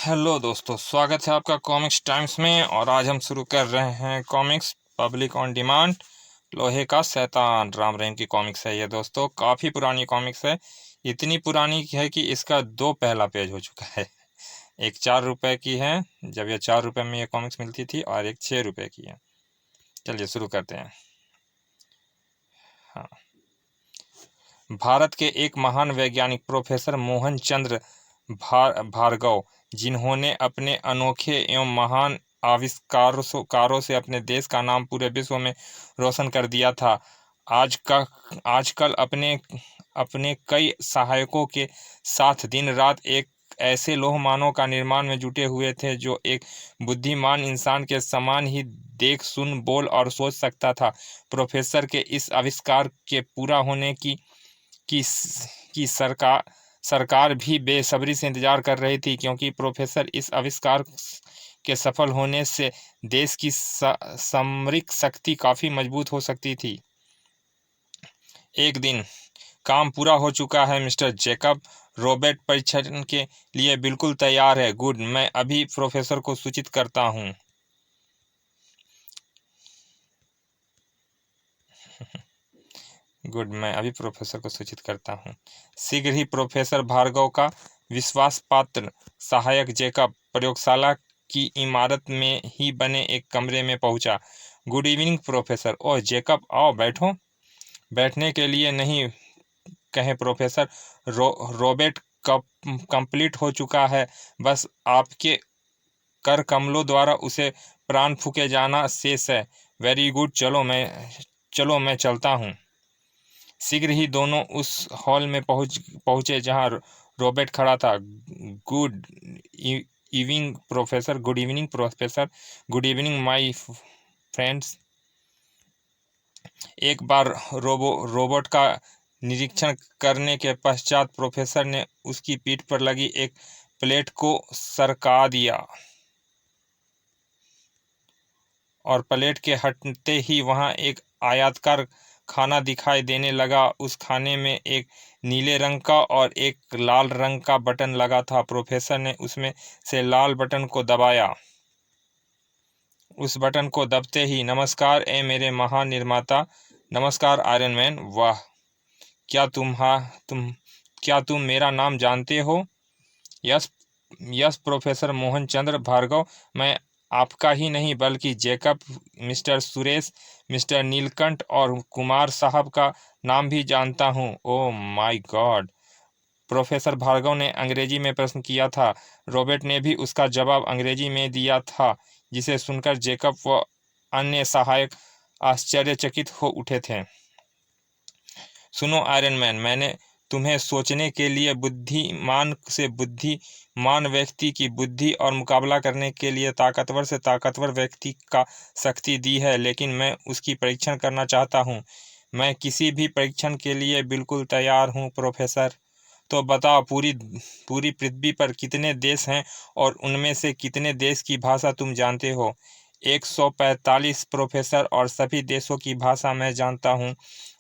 Hello दोस्तों, स्वागत है आपका कॉमिक्स टाइम्स में। और आज हम शुरू कर रहे हैं कॉमिक्स पब्लिक ऑन डिमांड। लोहे का शैतान राम रहीम की कॉमिक्स है ये दोस्तों। काफ़ी पुरानी कॉमिक्स है, इतनी पुरानी है कि इसका 2 पहला पेज हो चुका है। एक 4 रुपए की है, जब ये 4 रुपए में ये कॉमिक्स मिलती थी, और एक 6 रुपए की है। चलिए शुरू करते हैं। हाँ, भारत के एक महान वैज्ञानिक प्रोफेसर मोहन चंद्र भार्गव, जिन्होंने अपने अनोखे एवं महान आविष्कारों से अपने देश का नाम पूरे विश्व में रोशन कर दिया था, आजकल अपने अपने कई सहायकों के साथ दिन रात एक ऐसे लोह मानव का निर्माण में जुटे हुए थे जो एक बुद्धिमान इंसान के समान ही देख, सुन, बोल और सोच सकता था। प्रोफेसर के इस आविष्कार के पूरा होने की की सरकार भी बेसब्री से इंतजार कर रही थी, क्योंकि प्रोफेसर इस आविष्कार के सफल होने से देश की सामरिक शक्ति काफ़ी मजबूत हो सकती थी। एक दिन, काम पूरा हो चुका है मिस्टर जेकब। रॉबर्ट परीक्षण के लिए बिल्कुल तैयार है। गुड, मैं अभी प्रोफेसर को सूचित करता हूँ। गुड, मैं अभी प्रोफेसर को सूचित करता हूँ। शीघ्र ही प्रोफेसर भार्गव का विश्वास पात्र सहायक जेकब प्रयोगशाला की इमारत में ही बने एक कमरे में पहुंचा। Good evening professor. Oh Jacob, आओ बैठो। बैठने के लिए नहीं कहें प्रोफेसर, रॉबर्ट कंप्लीट हो चुका है, बस आपके कर कमलों द्वारा उसे प्राण फूके जाना शेष है। वेरी गुड, चलो मैं चलता हूँ। शीघ्र ही दोनों उस हॉल में पहुंचे जहां रॉबर्ट खड़ा था। Good evening professor. Good evening professor. Good evening my friends. एक बार रोबोट का निरीक्षण करने के पश्चात प्रोफेसर ने उसकी पीठ पर लगी एक प्लेट को सरका दिया, और प्लेट के हटते ही वहां एक आयताकार खाना दिखाई देने लगा। उस खाने में एक नीले रंग का और एक लाल रंग का बटन लगा था। प्रोफेसर ने उसमें से लाल बटन को दबाया। उस बटन को दबते ही, नमस्कार ए मेरे महान निर्माता। नमस्कार आयरन मैन। वाह, क्या तुम मेरा नाम जानते हो? Yes, yes professor Mohan Chandra Bhargav. मैं आपका ही नहीं बल्कि Jacob, mister Suresh, mister Nilkanth और कुमार साहब का नाम भी जानता हूँ। Oh my God, professor Bhargav ने अंग्रेजी में प्रश्न किया था। रॉबर्ट ने भी उसका जवाब अंग्रेजी में दिया था, जिसे सुनकर जेकब व अन्य सहायक आश्चर्यचकित हो उठे थे। सुनो आयरन मैन, मैंने तुम्हें सोचने के लिए बुद्धिमान से बुद्धिमान व्यक्ति की बुद्धि और मुकाबला करने के लिए ताकतवर से ताकतवर व्यक्ति का शक्ति दी है, लेकिन मैं उसकी परीक्षण करना चाहता हूँ। मैं किसी भी परीक्षण के लिए बिल्कुल तैयार हूँ प्रोफेसर। तो बताओ, पूरी पृथ्वी पर कितने देश हैं और उनमें से कितने देश की भाषा तुम जानते हो? 145 प्रोफेसर, और सभी देशों की भाषा मैं जानता हूँ।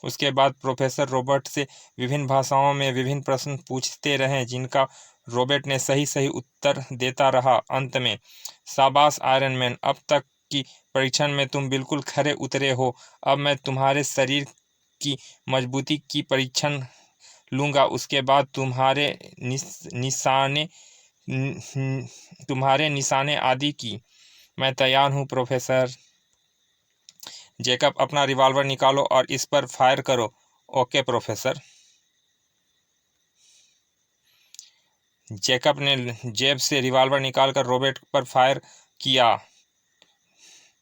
उसके बाद प्रोफेसर रॉबर्ट से विभिन्न भाषाओं में विभिन्न प्रश्न पूछते रहे, जिनका रॉबर्ट ने सही सही उत्तर देता रहा। अंत में, शाबाश आयरन मैन, अब तक की परीक्षण में तुम बिल्कुल खरे उतरे हो। अब मैं तुम्हारे शरीर की मजबूती की परीक्षण लूँगा, उसके बाद तुम्हारे निशाने आदि की। मैं तैयार हूँ प्रोफेसर। जेकब, अपना रिवॉल्वर निकालो और इस पर फायर करो। Okay professor. जेकब ने जेब से रिवॉल्वर निकालकर रॉबर्ट पर फायर किया।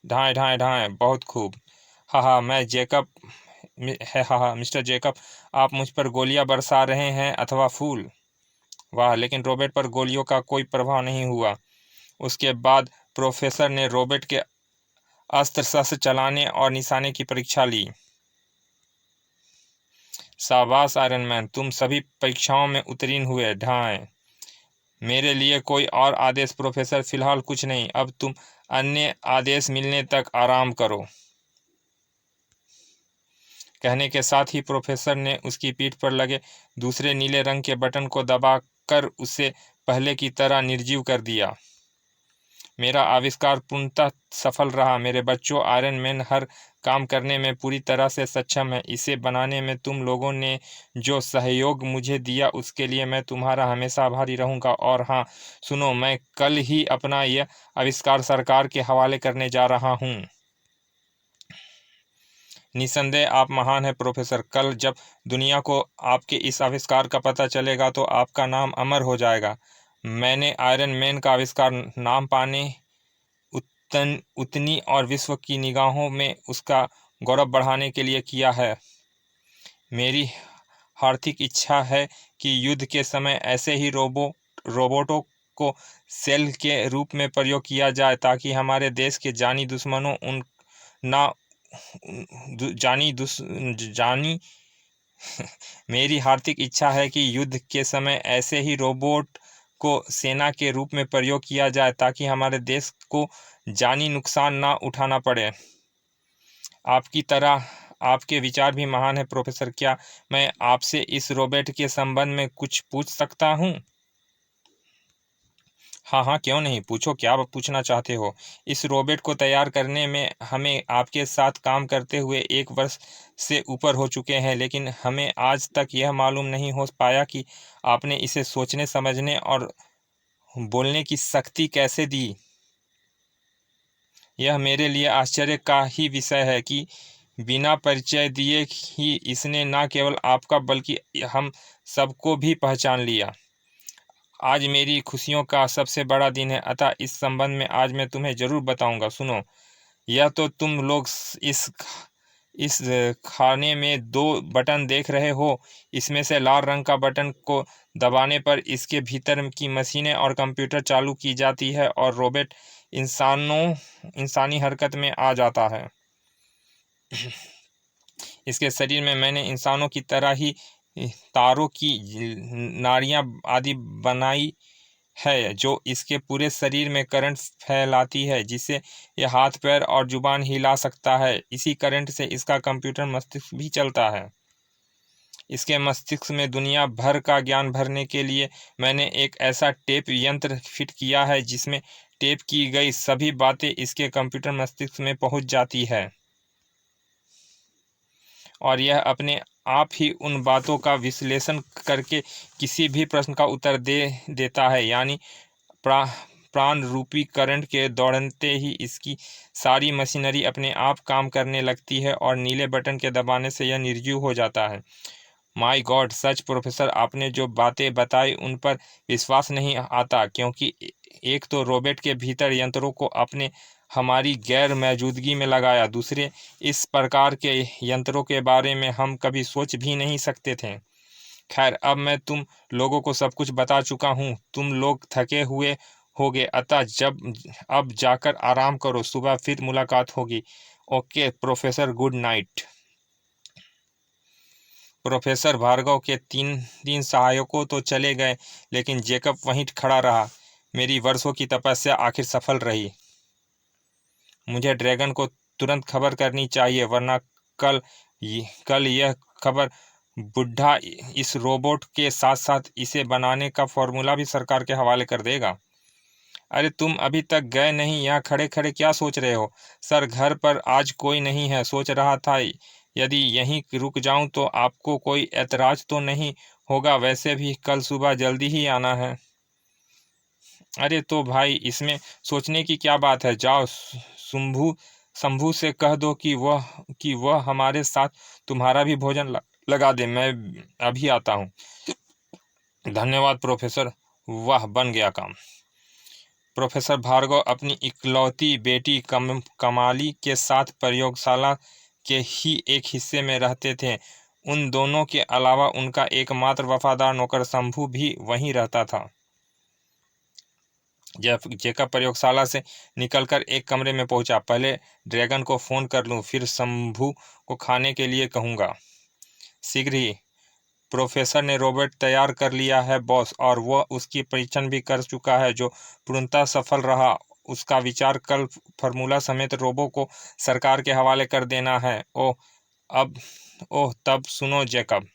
ढाएं ढाएं ढाएं, बहुत खूब। हाँ, मिस्टर जेकब, आप मुझ पर गोलियां बरसा रहे हैं अथवा फूल। वाह, लेकिन रॉबर्ट पर गोलियों का कोई प्रभाव नहीं हुआ। उसके बाद प्रोफेसर ने रॉबर्ट के अस्त्र शस्त्र चलाने और निशाने की परीक्षा ली। शाबाश आयरन मैन, तुम सभी परीक्षाओं में उत्तीर्ण हुए। ढाएं। मेरे लिए कोई और आदेश प्रोफेसर? फिलहाल कुछ नहीं, अब तुम अन्य आदेश मिलने तक आराम करो। कहने के साथ ही प्रोफेसर ने उसकी पीठ पर लगे दूसरे नीले रंग के बटन को दबाकर उसे पहले की तरह निर्जीव कर दिया। मेरा आविष्कार पूर्णतः सफल रहा मेरे बच्चों। आयरन मैन हर काम करने में पूरी तरह से सक्षम है। इसे बनाने में तुम लोगों ने जो सहयोग मुझे दिया उसके लिए मैं तुम्हारा हमेशा आभारी रहूंगा। और हाँ सुनो, मैं कल ही अपना यह आविष्कार सरकार के हवाले करने जा रहा हूँ। निसंदेह आप महान हैं प्रोफेसर। कल जब दुनिया को आपके इस आविष्कार का पता चलेगा तो आपका नाम अमर हो जाएगा। मैंने आयरन मैन का आविष्कार नाम पाने उतनी और विश्व की निगाहों में उसका गौरव बढ़ाने के लिए किया है। मेरी हार्दिक इच्छा है कि युद्ध के समय ऐसे ही रोबोटों को सेल के रूप में प्रयोग किया जाए ताकि हमारे देश के जानी दुश्मनों उन ना जानी मेरी हार्दिक इच्छा है कि युद्ध के समय ऐसे ही रोबोट को सेना के रूप में प्रयोग किया जाए ताकि हमारे देश को जानी नुकसान ना उठाना पड़े। आपकी तरह आपके विचार भी महान है प्रोफेसर। क्या मैं आपसे इस रोबोट के संबंध में कुछ पूछ सकता हूँ? हाँ हाँ, क्यों नहीं, पूछो, क्या पूछना चाहते हो। इस रोबोट को तैयार करने में हमें आपके साथ काम करते हुए 1 वर्ष से ऊपर हो चुके हैं, लेकिन हमें आज तक यह मालूम नहीं हो पाया कि आपने इसे सोचने, समझने और बोलने की शक्ति कैसे दी। यह मेरे लिए आश्चर्य का ही विषय है कि बिना परिचय दिए ही इसने न केवल आपका बल्कि हम सबको भी पहचान लिया। आज मेरी खुशियों का सबसे बड़ा दिन है, अतः इस संबंध में आज मैं तुम्हें जरूर बताऊंगा। सुनो, यह तो तुम लोग इस खाने में 2 बटन देख रहे हो। इसमें से लाल रंग का बटन को दबाने पर इसके भीतर की मशीनें और कंप्यूटर चालू की जाती है और रोबोट इंसानी हरकत में आ जाता है। इसके शरीर में मैंने इंसानों की तरह ही तारों की नाड़ियां आदि बनाई है जो इसके पूरे शरीर में करंट फैलाती है, जिससे यह हाथ पैर और जुबान हिला सकता है। इसी करंट से इसका कंप्यूटर मस्तिष्क भी चलता है। इसके मस्तिष्क में दुनिया भर का ज्ञान भरने के लिए मैंने एक ऐसा टेप यंत्र फिट किया है जिसमें टेप की गई सभी बातें इसके कंप्यूटर मस्तिष्क में पहुंच जाती है और यह अपने आप ही उन बातों का विश्लेषण करके किसी भी प्रश्न का उत्तर दे देता है। यानी प्राण रूपी करंट के दौड़ते ही इसकी सारी मशीनरी अपने आप काम करने लगती है और नीले बटन के दबाने से यह निर्जीव हो जाता है। माय गॉड, सच प्रोफेसर, आपने जो बातें बताई उन पर विश्वास नहीं आता, क्योंकि एक तो रोबोट के भीतर यंत्रों को आपने हमारी गैर मौजूदगी में लगाया, दूसरे इस प्रकार के यंत्रों के बारे में हम कभी सोच भी नहीं सकते थे। खैर, अब मैं तुम लोगों को सब कुछ बता चुका हूँ। तुम लोग थके हुए होगे, अतः अब जाकर आराम करो, सुबह फिर मुलाकात होगी। Okay professor, good night. Professor Bhargav के 3 सहायकों तो चले गए, लेकिन जेकब वहीं खड़ा रहा। मेरी वर्षों की तपस्या आखिर सफल रही। मुझे ड्रैगन को तुरंत खबर करनी चाहिए, वरना कल यह खबर बुढ़ा इस रोबोट के साथ साथ इसे बनाने का फॉर्मूला भी सरकार के हवाले कर देगा। अरे तुम अभी तक गए नहीं, यहाँ खड़े खड़े क्या सोच रहे हो? सर, घर पर आज कोई नहीं है, सोच रहा था यदि यहीं रुक जाऊं तो आपको कोई ऐतराज तो नहीं होगा। वैसे भी कल सुबह जल्दी ही आना है। अरे तो भाई, इसमें सोचने की क्या बात है? जाओ शंभू से कह दो कि वह हमारे साथ तुम्हारा भी भोजन लगा दे। मैं अभी आता हूँ। धन्यवाद प्रोफेसर। वाह, बन गया काम। प्रोफेसर भार्गव अपनी इकलौती बेटी कमाली के साथ प्रयोगशाला के ही एक हिस्से में रहते थे। उन दोनों के अलावा उनका एकमात्र वफादार नौकर शंभू भी वहीं रहता था। जेकब प्रयोगशाला से निकलकर एक कमरे में पहुंचा। पहले ड्रैगन को फ़ोन कर लूं, फिर शंभू को खाने के लिए कहूँगा। शीघ्र ही। प्रोफेसर ने रोबोट तैयार कर लिया है बॉस, और वह उसकी परीक्षण भी कर चुका है जो पूर्णतः सफल रहा। उसका विचार कल फार्मूला समेत रोबो को सरकार के हवाले कर देना है। ओह, अब ओह तब सुनो जैकब,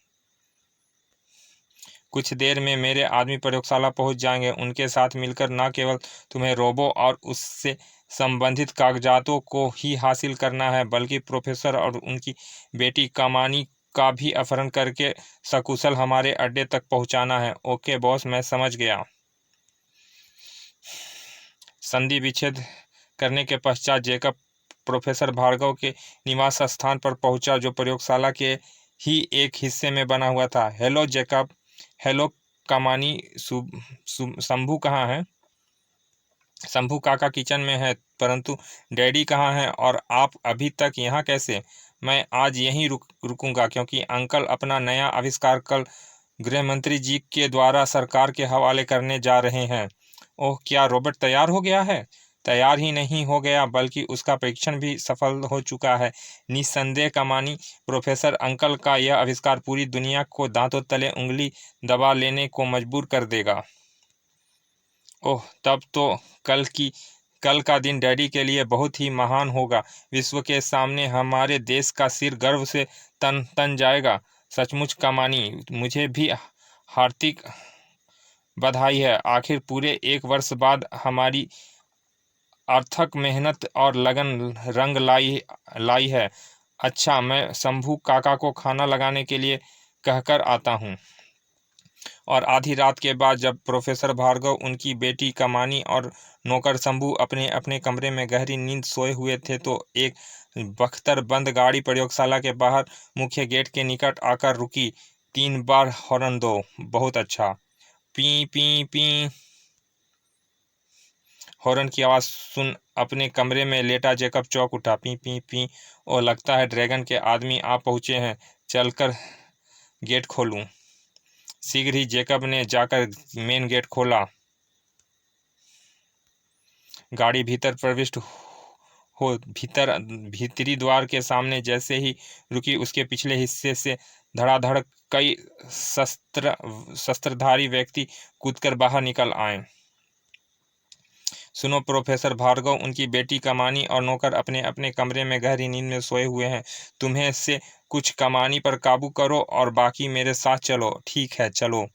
कुछ देर में मेरे आदमी प्रयोगशाला पहुंच जाएंगे। उनके साथ मिलकर न केवल तुम्हें रोबो और उससे संबंधित कागजातों को ही हासिल करना है, बल्कि प्रोफेसर और उनकी बेटी कमानी का भी अपहरण करके सकुशल हमारे अड्डे तक पहुंचाना है। ओके बॉस, मैं समझ गया। संधि विच्छेद करने के पश्चात जैकब प्रोफेसर भार्गव के निवास स्थान पर पहुंचा, जो प्रयोगशाला के ही एक हिस्से में बना हुआ था। Hello Jacob. हेलो कमानी। शंभू कहाँ है? शंभू काका किचन में है, परंतु डैडी कहाँ हैं? और आप अभी तक यहाँ कैसे? मैं आज यहीं रुकूंगा, क्योंकि अंकल अपना नया आविष्कार कल गृह मंत्री जी के द्वारा सरकार के हवाले करने जा रहे हैं। ओह, क्या रोबोट तैयार हो गया है? तैयार ही नहीं हो गया, बल्कि उसका परीक्षण भी सफल हो चुका है। निस्संदेह कमानी, प्रोफेसर अंकल का यह आविष्कार पूरी दुनिया को दांतों तले उंगली दबा लेने को मजबूर कर देगा। ओह, तब तो कल का दिन डैडी के लिए बहुत ही महान होगा। विश्व के सामने हमारे देश का सिर गर्व से तन जाएगा। सचमुच कमानी, मुझे भी हार्दिक बधाई है। आखिर पूरे 1 वर्ष बाद हमारी अथक मेहनत और लगन रंग लाई है। अच्छा, मैं शंभू काका को खाना लगाने के लिए कहकर आता हूँ। और आधी रात के बाद जब प्रोफेसर भार्गव, उनकी बेटी कमानी और नौकर शंभू अपने अपने कमरे में गहरी नींद सोए हुए थे, तो एक बख्तर बंद गाड़ी प्रयोगशाला के बाहर मुख्य गेट के निकट आकर रुकी। 3 बार हॉर्न दो। बहुत अच्छा। P P P. हॉर्न की आवाज़ सुन अपने कमरे में लेटा जैकब चौंक उठा। P P P. ओ, लगता है ड्रैगन के आदमी आ पहुंचे हैं। चलकर गेट खोलूं। शीघ्र ही जैकब ने जाकर मेन गेट खोला। गाड़ी भीतर प्रविष्ट हो भीतरी द्वार के सामने जैसे ही रुकी, उसके पिछले हिस्से से धड़ाधड़ कई शस्त्रधारी व्यक्ति कूदकर बाहर निकल आए। सुनो प्रोफेसर भार्गव, उनकी बेटी कमानी और नौकर अपने अपने कमरे में गहरी नींद में सोए हुए हैं। तुम्हें से कुछ कमानी पर काबू करो और बाकी मेरे साथ चलो। ठीक है, चलो।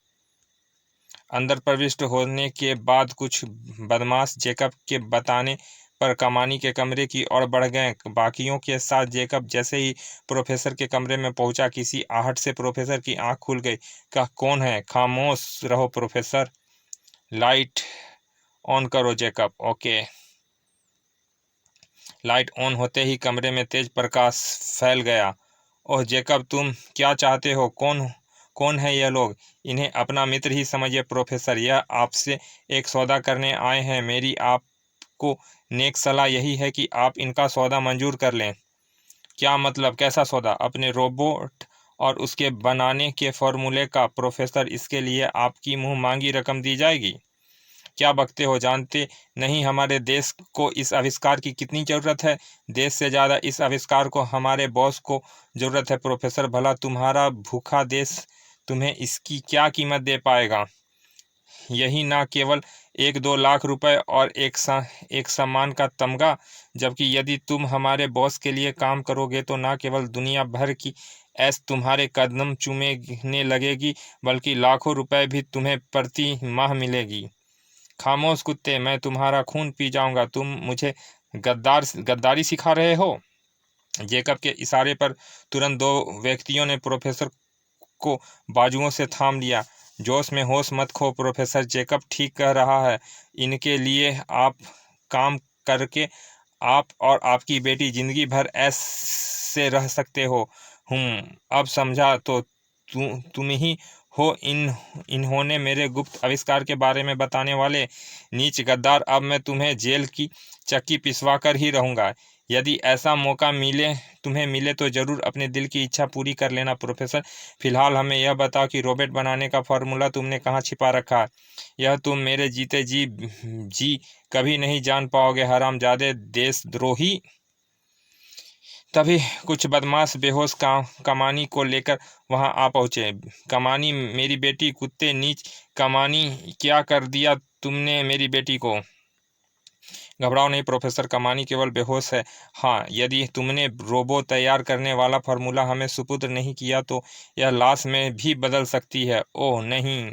अंदर प्रविष्ट होने के बाद कुछ बदमाश जैकब के बताने पर कमानी के कमरे की ओर बढ़ गए। बाकियों के साथ जैकब जैसे ही प्रोफेसर के कमरे में पहुंचा, किसी आहट से प्रोफेसर की आंख खुल गई। कहा, कौन है? खामोश रहो प्रोफेसर। लाइट ऑन करो जैकब। ओके। लाइट ऑन होते ही कमरे में तेज प्रकाश फैल गया। ओह जैकब, तुम क्या चाहते हो? कौन है ये लोग? इन्हें अपना मित्र ही समझिए प्रोफेसर। यह आपसे एक सौदा करने आए हैं। मेरी आपको नेक सलाह यही है कि आप इनका सौदा मंजूर कर लें। क्या मतलब? कैसा सौदा? अपने रोबोट और उसके बनाने के फॉर्मूले का प्रोफेसर। इसके लिए आपकी मुंह मांगी रकम दी जाएगी। क्या बकते हो? जानते नहीं हमारे देश को इस आविष्कार की कितनी ज़रूरत है? देश से ज़्यादा इस आविष्कार को हमारे बॉस को ज़रूरत है प्रोफेसर। भला तुम्हारा भूखा देश तुम्हें इसकी क्या कीमत दे पाएगा? यही ना केवल 1-2 लाख रुपए और एक सम्मान का तमगा। जबकि यदि तुम हमारे बॉस के लिए काम करोगे तो ना केवल दुनिया भर की ऐश तुम्हारे कदम चूमने लगेगी, बल्कि लाखों रुपए भी तुम्हें प्रति माह मिलेगी। खामोश कुत्ते, मैं तुम्हारा खून पी जाऊंगा। तुम मुझे गद्दारी सिखा रहे हो? जैकब के इशारे पर तुरंत 2 व्यक्तियों ने प्रोफेसर को बाजुओं से थाम लिया। जोश में होश मत खो प्रोफेसर, जैकब ठीक कह रहा है। इनके लिए आप काम करके आप और आपकी बेटी जिंदगी भर ऐसे रह सकते हो। अब समझा तो तुम ही हो इन्होंने मेरे गुप्त आविष्कार के बारे में बताने वाले नीच गद्दार। अब मैं तुम्हें जेल की चक्की पिसवा कर ही रहूंगा। यदि ऐसा मौका तुम्हें मिले तो जरूर अपने दिल की इच्छा पूरी कर लेना प्रोफेसर। फिलहाल हमें यह बताओ कि रोबोट बनाने का फॉर्मूला तुमने कहाँ छिपा रखा है? यह तुम मेरे जीते जी कभी नहीं जान पाओगे, हरामजादे देशद्रोही। तभी कुछ बदमाश बेहोश कमानी को लेकर वहां आ पहुंचे। कमानी, मेरी बेटी। कुत्ते नीच। कमानी, क्या कर दिया तुमने मेरी बेटी को? घबराओ नहीं प्रोफेसर, कमानी केवल बेहोश है। हाँ, यदि तुमने रोबो तैयार करने वाला फार्मूला हमें सुपुर्द नहीं किया तो यह लाश में भी बदल सकती है। ओह नहीं।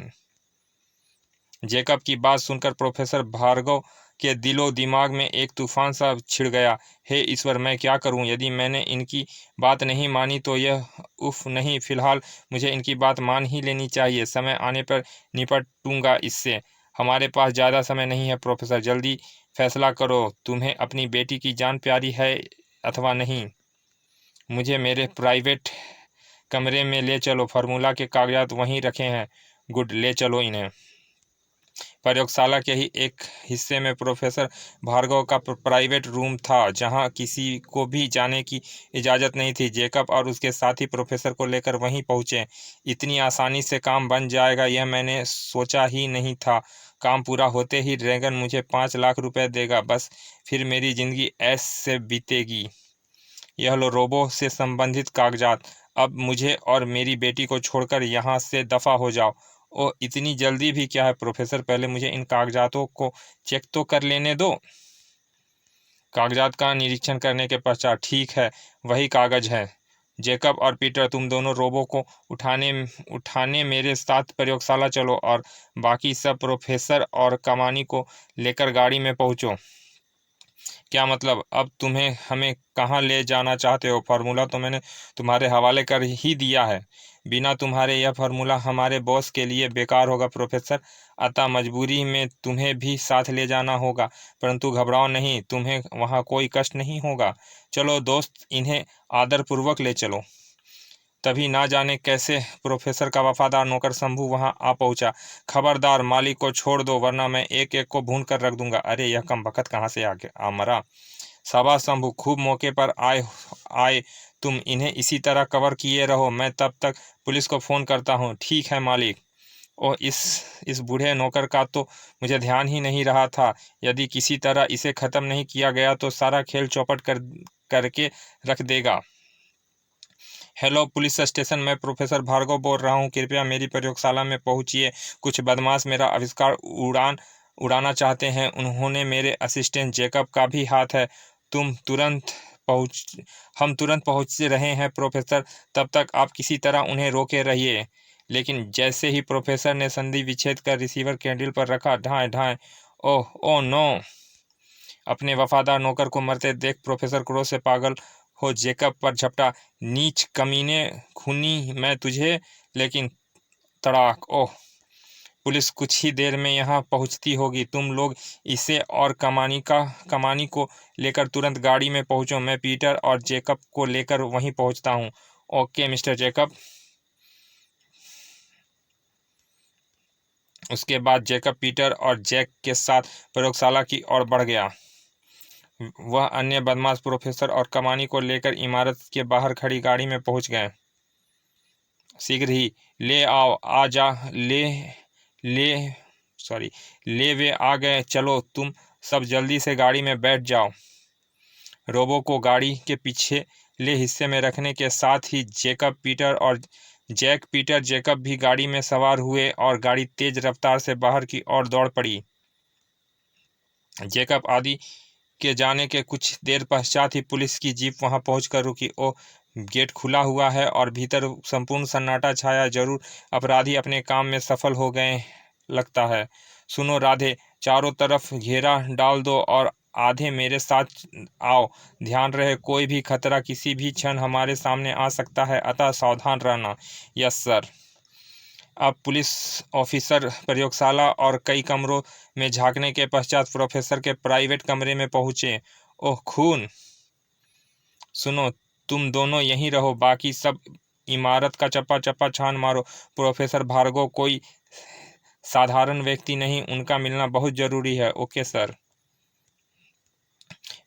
जेकब की बात सुनकर प्रोफेसर भार्गव के दिलो दिमाग में एक तूफान सा छिड़ गया। हे ईश्वर, मैं क्या करूं? यदि मैंने इनकी बात नहीं मानी तो यह उफ नहीं, फिलहाल मुझे इनकी बात मान ही लेनी चाहिए। समय आने पर निपटूंगा इससे। हमारे पास ज़्यादा समय नहीं है प्रोफेसर, जल्दी फैसला करो। तुम्हें अपनी बेटी की जान प्यारी है अथवा नहीं? मुझे मेरे प्राइवेट कमरे में ले चलो, फार्मूला के कागजात वहीं रखे हैं। गुड, ले चलो इन्हें। प्रयोगशाला के ही एक हिस्से में प्रोफेसर भार्गव का प्राइवेट रूम था, जहां किसी को भी जाने की इजाज़त नहीं थी। जेकब और उसके साथी प्रोफेसर को लेकर वहीं पहुंचे। इतनी आसानी से काम बन जाएगा यह मैंने सोचा ही नहीं था। काम पूरा होते ही ड्रैगन मुझे 5 लाख रुपए देगा, बस फिर मेरी ज़िंदगी ऐश से बीतेगी। यह लो रोबो से संबंधित कागजात। अब मुझे और मेरी बेटी को छोड़कर यहाँ से दफा हो जाओ। ओह, इतनी जल्दी भी क्या है प्रोफेसर, पहले मुझे इन कागजातों को चेक तो कर लेने दो। कागजात का निरीक्षण करने के पश्चात, ठीक है, वही कागज है। जेकब और पीटर, तुम दोनों रोबो को उठाने उठाने मेरे साथ प्रयोगशाला चलो और बाकी सब प्रोफेसर और कमानी को लेकर गाड़ी में पहुंचो। क्या मतलब? अब तुम्हें हमें कहाँ ले जाना चाहते हो? फार्मूला तो मैंने तुम्हारे हवाले कर ही दिया है। बिना तुम्हारे यह फार्मूला हमारे बॉस के लिए बेकार होगा प्रोफेसर, अतः मजबूरी में तुम्हें भी साथ ले जाना होगा। परंतु घबराओ नहीं, तुम्हें वहाँ कोई कष्ट नहीं होगा। चलो दोस्त, इन्हें आदरपूर्वक ले चलो। तभी ना जाने कैसे प्रोफेसर का वफादार नौकर शंभू वहां आ पहुंचा। खबरदार, मालिक को छोड़ दो वरना मैं एक एक को भून कर रख दूंगा। अरे यह कमबख्त कहाँ से आ मरा। शाबाश शंभू, खूब मौके पर आए आए तुम। इन्हें इसी तरह कवर किए रहो, मैं तब तक पुलिस को फ़ोन करता हूँ। ठीक है मालिक। और इस बूढ़े नौकर का तो मुझे ध्यान ही नहीं रहा था। यदि किसी तरह इसे ख़त्म नहीं किया गया तो सारा खेल चौपट करके रख देगा। हेलो पुलिस स्टेशन, मैं प्रोफेसर भार्गव बोल रहा हूँ, कृपया मेरी प्रयोगशाला में पहुँचिए। कुछ बदमाश मेरा आविष्कार उड़ाना चाहते हैं। उन्होंने मेरे असिस्टेंट जेकब का भी हाथ है। तुम तुरंत पहुँच हम तुरंत पहुँच रहे हैं प्रोफेसर, तब तक आप किसी तरह उन्हें रोके रहिए। लेकिन जैसे ही प्रोफेसर ने संधि विच्छेद कर रिसीवर कैंडल पर रखा, ढाएं ढाएं, ओह ओह नो। अपने वफादार नौकर को मरते देख प्रोफेसर क्रोध से पागल हो जेकब पर झपटा। नीच कमीने, खूनी मैं तुझे। लेकिन तड़ाक, ओह, पुलिस कुछ ही देर में यहाँ पहुँचती होगी। तुम लोग इसे और कमानी को लेकर तुरंत गाड़ी में पहुँचो। मैं पीटर और जेकब को लेकर वहीं पहुँचता हूँ। Okay mister Jacob. उसके बाद जेकब पीटर और जैक के साथ प्रयोगशाला की ओर बढ़ गया। वह अन्य बदमाश प्रोफेसर और कमानी को लेकर इमारत के बाहर खड़ी गाड़ी में पहुंच गए। शीघ्र ही ले आओ, आ जा, ले सॉरी ले वे आ गए। चलो तुम सब जल्दी से गाड़ी में बैठ जाओ। रोबो को गाड़ी के पिछले हिस्से में रखने के साथ ही जैक पीटर जेकब भी गाड़ी में सवार हुए और गाड़ी तेज रफ्तार से बाहर की ओर दौड़ पड़ी। जेकब आदि के जाने के कुछ देर पश्चात ही पुलिस की जीप वहां पहुंचकर रुकी। ओ, गेट खुला हुआ है और भीतर संपूर्ण सन्नाटा छाया। जरूर अपराधी अपने काम में सफल हो गए लगता है। सुनो राधे, चारों तरफ घेरा डाल दो और आधे मेरे साथ आओ। ध्यान रहे, कोई भी खतरा किसी भी क्षण हमारे सामने आ सकता है, अतः सावधान रहना। Yes sir. अब पुलिस ऑफिसर प्रयोगशाला और कई कमरों में झांकने के पश्चात प्रोफेसर के प्राइवेट कमरे में पहुंचे। ओह खून। सुनो, तुम दोनों यहीं रहो, बाकी सब इमारत का चप्पा चप्पा छान मारो। प्रोफेसर भार्गव कोई साधारण व्यक्ति नहीं, उनका मिलना बहुत जरूरी है। Okay sir.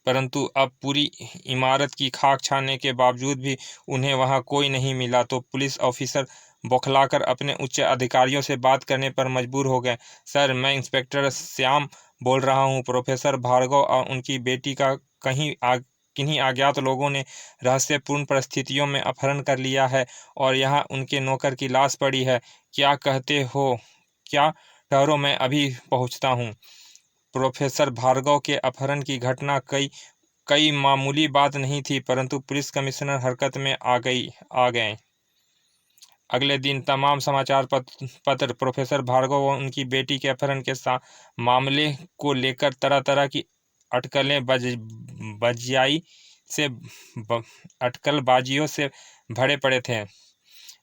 परंतु अब पूरी इमारत की खाक छानने के बावजूद भी उन्हें वहां कोई नहीं मिला तो पुलिस ऑफिसर बौखलाकर अपने उच्च अधिकारियों से बात करने पर मजबूर हो गए। सर, मैं इंस्पेक्टर श्याम बोल रहा हूं। प्रोफेसर भार्गव और उनकी बेटी का किन्हीं अज्ञात लोगों ने रहस्यपूर्ण परिस्थितियों में अपहरण कर लिया है और यहाँ उनके नौकर की लाश पड़ी है। क्या कहते हो? क्या? ठहरो, मैं अभी पहुँचता हूँ। प्रोफेसर भार्गव के अपहरण की घटना कई मामूली बात नहीं थी, परंतु पुलिस कमिश्नर हरकत में आ गए। अगले दिन तमाम समाचार पत्र प्रोफेसर भार्गव और उनकी बेटी के अपहरण के मामले को लेकर तरह तरह की अटकलबाजियों से भरे पड़े थे।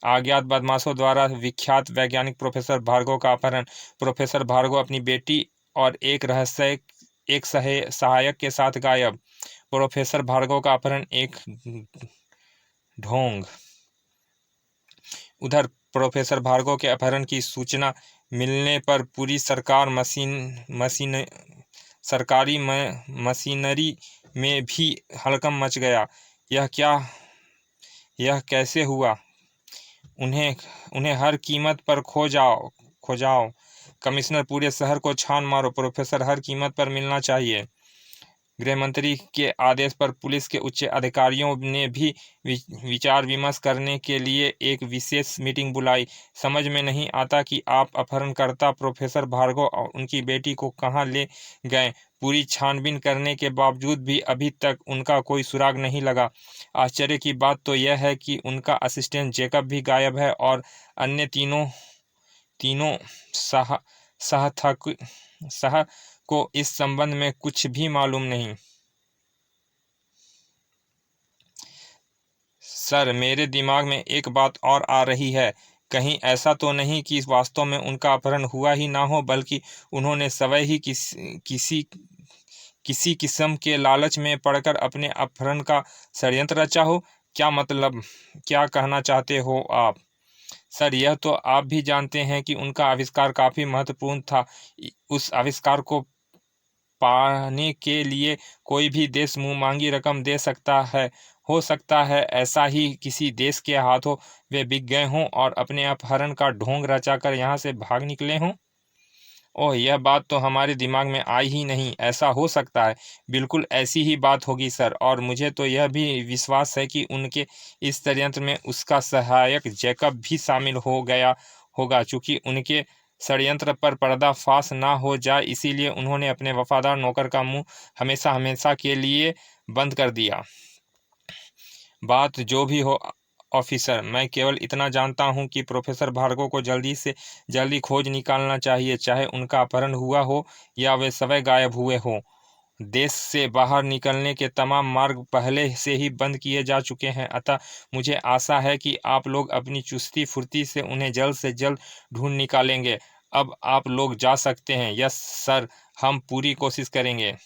अज्ञात बदमाशों द्वारा विख्यात वैज्ञानिक प्रोफेसर भार्गव का अपहरण, प्रोफेसर भार्गव अपनी बेटी और एक सहायक के साथ गायब, प्रोफेसर भार्गव का अपहरण एक ढोंग। उधर प्रोफेसर भार्गव के अपहरण की सूचना मिलने पर पूरी सरकारी मशीनरी में भी हड़कंप मच गया। यह कैसे हुआ? उन्हें हर कीमत पर खोजाओ। कमिश्नर, पूरे शहर को छान मारो। प्रोफेसर हर कीमत पर मिलना चाहिए। गृहमंत्री के आदेश पर पुलिस के उच्च अधिकारियों ने भी विचार विमर्श करने के लिए एक विशेष मीटिंग बुलाई। समझ में नहीं आता कि आप अपहरणकर्ता प्रोफेसर भार्गव और उनकी बेटी को कहां ले गए। पूरी छानबीन करने के बावजूद भी अभी तक उनका कोई सुराग नहीं लगा। आश्चर्य की बात तो यह है कि उनका असिस्टेंट जेकब भी गायब है और अन्य तीनों सह को इस संबंध में कुछ भी मालूम नहीं। सर, मेरे दिमाग में एक बात और आ रही है। कहीं ऐसा तो नहीं कि वास्तव में उनका अपहरण हुआ ही ना हो, बल्कि उन्होंने स्वयं ही किसी किस्म के लालच में पड़कर अपने अपहरण का षड्यंत्र रचा हो? क्या मतलब, क्या कहना चाहते हो आप? सर, यह तो आप भी जानते हैं कि उनका आविष्कार काफ़ी महत्वपूर्ण था। उस आविष्कार को पाने के लिए कोई भी देश मुंहमांगी रकम दे सकता है। हो सकता है ऐसा ही किसी देश के हाथों वे बिक गए हों और अपने अपहरण का ढोंग रचाकर यहाँ से भाग निकले हों। ओह, यह बात तो हमारे दिमाग में आई ही नहीं। ऐसा हो सकता है, बिल्कुल ऐसी ही बात होगी सर। और मुझे तो यह भी विश्वास है कि उनके इस षड्यंत्र में उसका सहायक जैकब भी शामिल हो गया होगा। चूंकि उनके षड्यंत्र पर पर्दाफाश ना हो जाए, इसीलिए उन्होंने अपने वफादार नौकर का मुंह हमेशा हमेशा के लिए बंद कर दिया। बात जो भी हो ऑफिसर, मैं केवल इतना जानता हूं कि प्रोफेसर भार्गव को जल्दी से जल्दी खोज निकालना चाहिए, चाहे उनका अपहरण हुआ हो या वे स्वयं गायब हुए हों। देश से बाहर निकलने के तमाम मार्ग पहले से ही बंद किए जा चुके हैं, अतः मुझे आशा है कि आप लोग अपनी चुस्ती फुर्ती से उन्हें जल्द से जल्द ढूंढ निकालेंगे। अब आप लोग जा सकते हैं। यस सर, हम पूरी कोशिश करेंगे।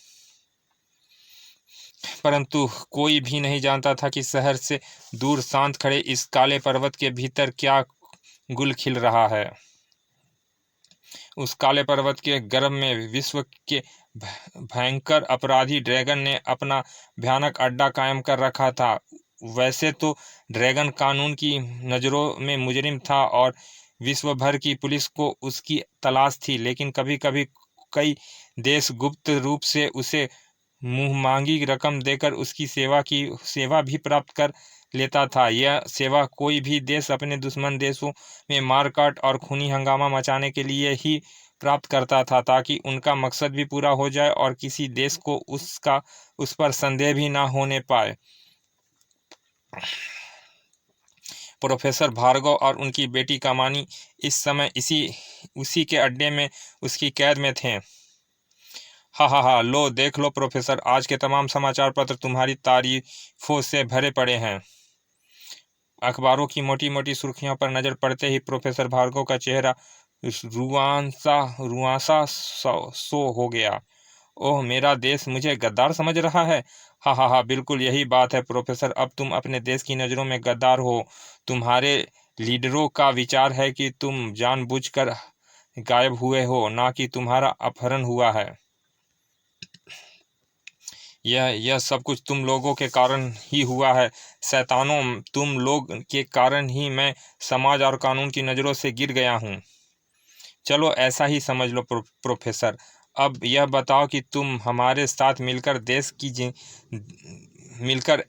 परंतु कोई भी नहीं जानता था कि शहर से दूर शांत खड़े इस काले पर्वत के भीतर क्या गुल खिल रहा है। उस काले पर्वत के गर्भ में विश्व के भयंकर अपराधी ड्रैगन ने अपना भयानक अड्डा कायम कर रखा था। वैसे तो ड्रैगन कानून की नज़रों में मुजरिम था और विश्व भर की पुलिस को उसकी तलाश थी, लेकिन कभी कभी कई देश गुप्त रूप से उसे मुंहमांगी रकम देकर उसकी सेवा भी प्राप्त कर लेता था। यह सेवा कोई भी देश अपने दुश्मन देशों में मारकाट और खूनी हंगामा मचाने के लिए ही प्राप्त करता था, ताकि उनका मकसद भी पूरा हो जाए और किसी देश को उस पर संदेह भी ना होने पाए। प्रोफेसर भार्गव और उनकी बेटी कामानी इस समय उसी के अड्डे में उसकी कैद में थे। हा, लो देख लो प्रोफेसर, आज के तमाम समाचार पत्र तुम्हारी तारीफों से भरे पड़े हैं। अखबारों की मोटी मोटी सुर्खियों पर नजर पड़ते ही प्रोफेसर भार्गव का चेहरा रुआंसा सो हो गया। ओह, मेरा देश मुझे गद्दार समझ रहा है। हा, बिल्कुल यही बात है प्रोफेसर, अब तुम अपने देश की नज़रों में गद्दार हो। तुम्हारे लीडरों का विचार है कि तुम जानबूझकर गायब हुए हो, ना कि तुम्हारा अपहरण हुआ है। यह सब कुछ तुम लोगों के कारण ही हुआ है। शैतानों, तुम लोग के कारण ही मैं समाज और कानून की नज़रों से गिर गया हूँ। चलो ऐसा ही समझ लो प्रोफेसर। अब यह बताओ कि तुम हमारे साथ मिलकर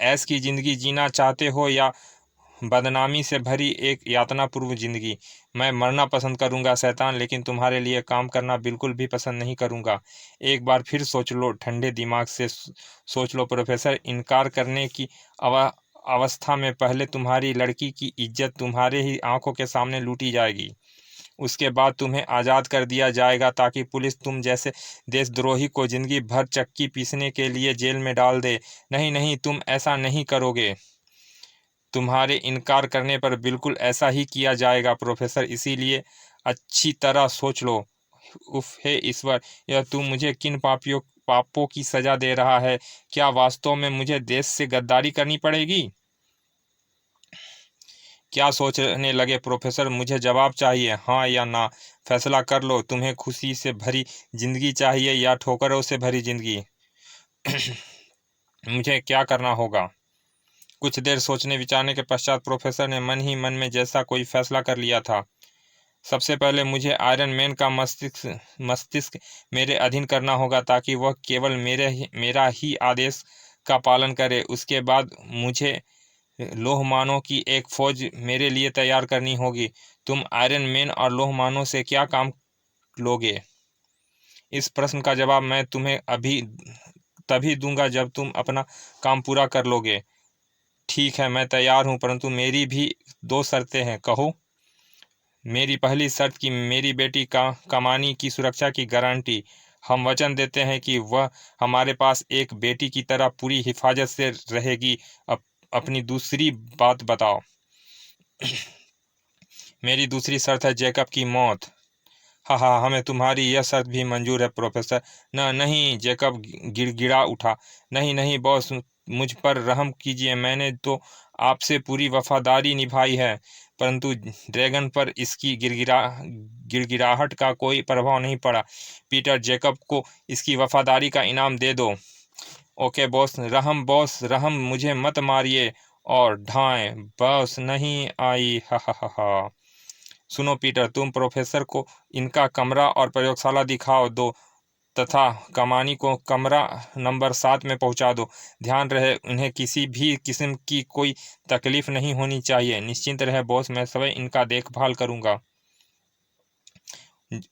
ऐश की ज़िंदगी जीना चाहते हो या बदनामी से भरी एक यातनापूर्ण जिंदगी। मैं मरना पसंद करूंगा शैतान, लेकिन तुम्हारे लिए काम करना बिल्कुल भी पसंद नहीं करूंगा। एक बार फिर सोच लो, ठंडे दिमाग से सोच लो प्रोफेसर। इनकार करने की अवस्था में पहले तुम्हारी लड़की की इज्जत तुम्हारे ही आंखों के सामने लूटी जाएगी। उसके बाद तुम्हें आज़ाद कर दिया जाएगा ताकि पुलिस तुम जैसे देशद्रोही को जिंदगी भर चक्की पीसने के लिए जेल में डाल दे। नहीं नहीं, तुम ऐसा नहीं करोगे। तुम्हारे इनकार करने पर बिल्कुल ऐसा ही किया जाएगा प्रोफेसर, इसीलिए अच्छी तरह सोच लो। उफ, हे ईश्वर, यह तू मुझे किन पापों की सजा दे रहा है? क्या वास्तव में मुझे देश से गद्दारी करनी पड़ेगी? क्या सोचने लगे प्रोफेसर? मुझे जवाब चाहिए, हाँ या ना। फैसला कर लो, तुम्हें खुशी से भरी जिंदगी चाहिए या ठोकरों से भरी जिंदगी? मुझे क्या करना होगा? कुछ देर सोचने विचारने के पश्चात प्रोफेसर ने मन ही मन में जैसा कोई फैसला कर लिया था। सबसे पहले मुझे आयरन मैन का मस्तिष्क मेरे अधीन करना होगा ताकि वह केवल मेरा ही आदेश का पालन करे। उसके बाद मुझे लोहमानों की एक फौज मेरे लिए तैयार करनी होगी। तुम आयरन मैन और लोहमानों से क्या काम लोगे? इस प्रश्न का जवाब मैं तुम्हें अभी तभी दूंगा जब तुम अपना काम पूरा कर लोगे। ठीक है, मैं तैयार हूं, परंतु मेरी भी 2 शर्तें हैं। कहो। मेरी पहली शर्त कि मेरी बेटी का कमानी की सुरक्षा की गारंटी। हम वचन देते हैं कि वह हमारे पास एक बेटी की तरह पूरी हिफाजत से रहेगी। अपनी दूसरी बात बताओ। मेरी दूसरी शर्त है जैकब की मौत। हाँ हाँ, हमें तुम्हारी यह शर्त भी मंजूर है प्रोफेसर। नहीं, जैकब गिड़गिड़ा उठा। नहीं नहीं बॉस, मुझ पर रहम कीजिए। मैंने तो आपसे पूरी वफादारी निभाई है, परंतु ड्रैगन पर इसकी गिड़गिड़ाहट का कोई प्रभाव नहीं पड़ा। पीटर, जैकब को इसकी वफादारी का इनाम दे दो। ओके बॉस, बॉस रहम, मुझे मत मारिए। और ढाएं, बॉस नहीं आई। हा हा हा हा। सुनो पीटर, तुम प्रोफेसर को इनका कमरा और प्रयोगशाला दिखाओ दो तथा कमानी को कमरा नंबर 7 में पहुंचा दो। ध्यान रहे उन्हें किसी भी किस्म की कोई तकलीफ नहीं होनी चाहिए। निश्चिंत रहे बॉस, मैं स्वयं इनका देखभाल करूंगा।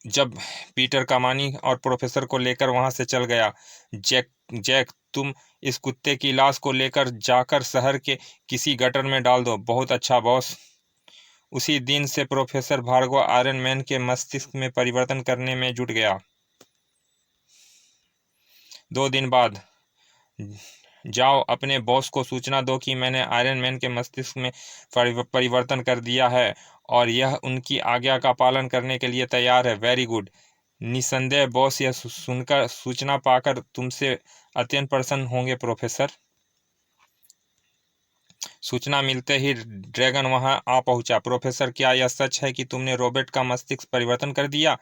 जब पीटर कमानी और प्रोफेसर को लेकर वहां से चल गया, जैक, तुम इस कुत्ते की लाश को लेकर जाकर शहर के किसी गटर में डाल दो। बहुत अच्छा बॉस। उसी दिन से प्रोफेसर भार्गव आयरन मैन के मस्तिष्क में परिवर्तन करने में जुट गया। 2 दिन बाद, जाओ अपने बॉस को सूचना दो कि मैंने आयरन मैन के मस्तिष्क में परिवर्तन कर दिया है और यह उनकी आज्ञा का पालन करने के लिए तैयार है। Very good. निसंदेह बॉस यह सुनकर, सूचना पाकर तुमसे अत्यंत प्रसन्न होंगे प्रोफेसर। सूचना मिलते ही ड्रैगन वहां आ पहुंचा। प्रोफेसर, क्या यह सच है कि तुमने रॉबर्ट का मस्तिष्क परिवर्तन कर दिया?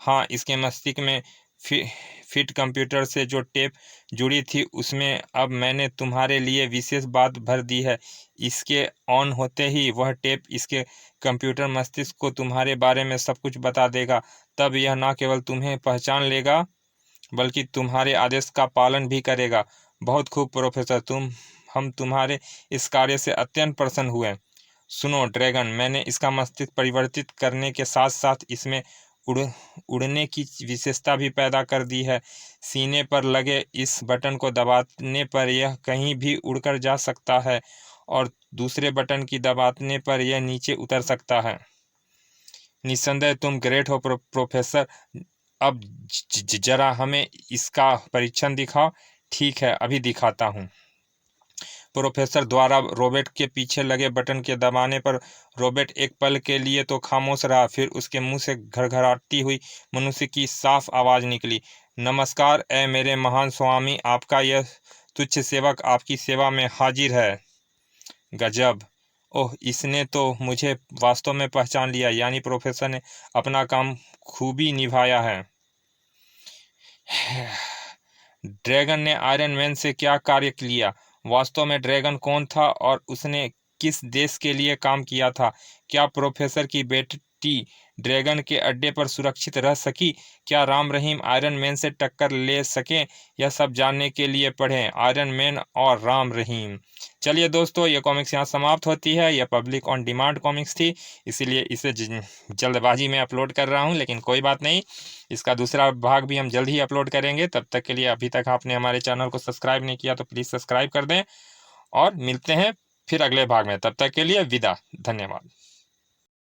हाँ, इसके मस्तिष्क में फिट कंप्यूटर से जो टेप जुड़ी थी उसमें अब मैंने तुम्हारे लिए विशेष बात भर दी है। इसके ऑन होते ही वह टेप इसके कंप्यूटर मस्तिष्क को तुम्हारे बारे में सब कुछ बता देगा। तब यह न केवल तुम्हें पहचान लेगा बल्कि तुम्हारे आदेश का पालन भी करेगा। बहुत खूब प्रोफेसर, हम तुम्हारे इस कार्य से अत्यंत प्रसन्न हुए। सुनो ड्रैगन, मैंने इसका मस्तिष्क परिवर्तित करने के साथ साथ इसमें उड़ने की विशेषता भी पैदा कर दी है। सीने पर लगे इस बटन को दबाने पर यह कहीं भी उड़कर जा सकता है और दूसरे बटन की दबाने पर यह नीचे उतर सकता है। निस्संदेह तुम ग्रेट हो प्रोफेसर। अब जरा हमें इसका परीक्षण दिखाओ। ठीक है, अभी दिखाता हूँ। प्रोफेसर द्वारा रॉबर्ट के पीछे लगे बटन के दबाने पर रॉबर्ट एक पल के लिए तो खामोश रहा, फिर उसके मुंह से घड़घड़ाती हुई मनुष्य की साफ आवाज निकली। नमस्कार ए मेरे महान स्वामी, आपका यह तुच्छ सेवक आपकी सेवा में हाजिर है। गजब। ओह, इसने तो मुझे वास्तव में पहचान लिया। यानी प्रोफेसर ने अपना काम खूबी निभाया है। ड्रैगन ने आयरन मैन से क्या कार्य किया? वास्तव में ड्रैगन कौन था और उसने किस देश के लिए काम किया था? क्या प्रोफेसर की टी ड्रैगन के अड्डे पर सुरक्षित रह सकी? क्या राम रहीम आयरन मैन से टक्कर ले सकें? यह सब जानने के लिए पढ़ें आयरन मैन और राम रहीम। चलिए दोस्तों, ये कॉमिक्स यहाँ समाप्त होती है। यह पब्लिक ऑन डिमांड कॉमिक्स थी, इसीलिए इसे जल्दबाजी में अपलोड कर रहा हूँ, लेकिन कोई बात नहीं, इसका दूसरा भाग भी हम जल्द ही अपलोड करेंगे। तब तक के लिए, अभी तक आपने हमारे चैनल को सब्सक्राइब नहीं किया तो प्लीज़ सब्सक्राइब कर दें, और मिलते हैं फिर अगले भाग में। तब तक के लिए विदा, धन्यवाद।